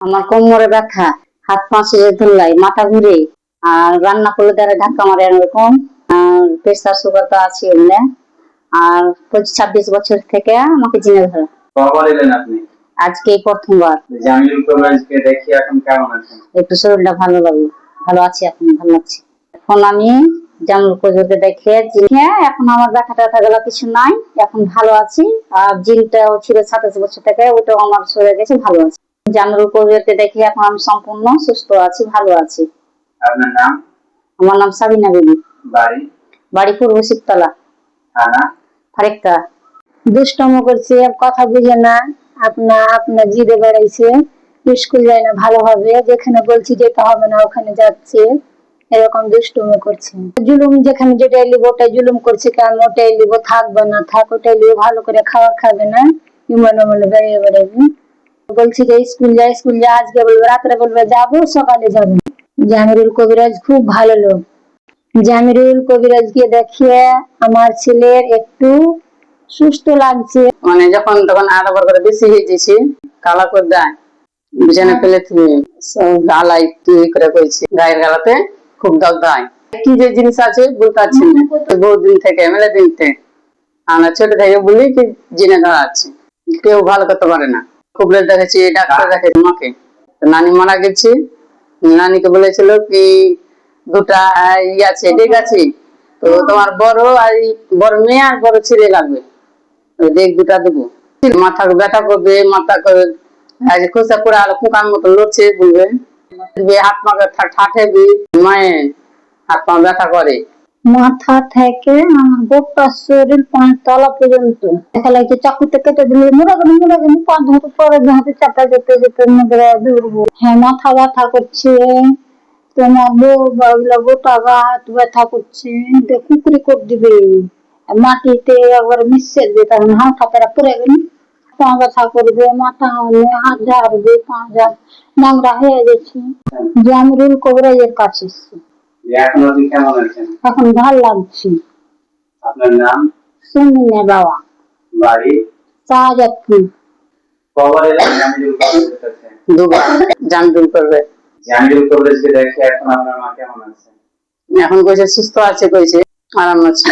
আমার কোমরে ব্যথা, হাত পা শিরে ধুলাই, মাথা ঘুরে, আর রান্না করলে তারা ধাক্কা মারে এরকম, আর প্রেসার সুগার তো আছে এমনি। আর 26 বছর থেকে আমাকে চিনে ধরা। কখন এলেন আপনি? আজকে প্রথমবার। জামিলুল কবিরাজকে দেখি এখন কেমন আছেন? একটু শরীরটা ভালো লাগলো, ভালো আছি এখন, ভালো লাগছে। এখন আমি জামিলুল কবিরাজকে দেখে এখন আমার ব্যথা ট্যাথা গুলো কিছু নাই, এখন ভালো আছি। আর জিনটাও ছিল 27 বছর থেকে, ওটাও আমার সরে গেছে, ভালো আছে। জামিলুল কবিরাজকে দেখে এখন আমি সম্পূর্ণ সুস্থ আছি, ভালো আছি। আপনার নাম? আমার নাম সাবিনা বিবি। বাড়ি? বাড়ি পূর্ব শিবতলা, থানা? ফারেক্কা। দুষ্টম করছে, কথা বুঝে না, আপনার জিদে বেড়াইছে, স্কুল যায় না ভালোভাবে, যেখানে বলছি যেতে হবে না ওখানে যাচ্ছে, এরকম দুষ্টুমি করছে। জুলুম যেখানে যেটাই লিব ওটাই জুলুম করছে, কেন ওটাই লিব, থাকবে না থাক, ওটাই লিব, ভালো করে খাবার খাবে না, মনে মনে বেড়িয়ে বেড়াবি। বলছি যে স্কুল যায়, আজকে বলবে, রাত্রে বলবে যাবো, সকালে যাবো। জামিরুল কবিরাজ খুব ভালো লোক। জামিরুল কবিরাজকে দেখিয়ে আমার ছেলের একটু সুস্থ লাগছে। মানে যখন তখন 8 করে বেশি হয়ে গেছে, কালা করে দেয়, বিছানা ফেলে তুমি গালাই তৈরি করে করেছি, গায়ের গালাতে খুব দাগ দেয়। কি যে জিনিস আছে বলতে পারছি না, বহু দিন থেকে, মেলা দিন থেকে আমরা ছোট থেকে বলি কি জেনে ধরা আছে, কেউ ভালো করতে পারে না। খুব দেখেছি, ডাক্তার দেখেছি মাকে, নানি মারা গেছে, নানিকে বলেছিল কি দুটা আছে, ঠিক আছে, তো তোমার বড় আর বড় মেয়ে আর বড় ছেলে লাগবে, দেখ দুটা দেবো। মাথা ব্যথা করবে, মাথা করে খোসা পড়ে আলো পোকার মতো লড়ছে, বলবে হাত পা ঠাঠেবি, মায়ের হাত পা ব্যথা করে। মাথা থেকে আমার গোটা শরীর পাঁচ তলা পর্যন্ত দেখা লাগছে, চাকুতে কেটে দিলে মোড়াগানি পা ধরে পরে হাতে চাপা যেতে যেতে দৌড়বো। হ্যাঁ, মাথা ব্যথা করছে, তোমার গোটা গা হাত ব্যথা করছে, কুকুরি করে দিবে, মাটিতে একবার মিশে দেবে, তখন হাত হাতেরা পড়ে গেলে পা ব্যথা করবে, মাথা হাত ঝাড়বে, পা নোংরা হয়ে গেছে। জামিরুল কবিরাজের কাছে এখন আপনি কেমন আছেন? এখন ভালো লাগছে। আপনার নাম? সুমিনা বাবা। বাড়ি? শাহজাদপুর। কখন এলেন জামিলুল কবিরাজের কাছে? দুবার জামিলুল করবে। জামিলুল কবিরাজকে দেখে এখন আপনার মা কেমন আছে? এখন কইছে সুস্থ আছে, কইছে আরাম আছে।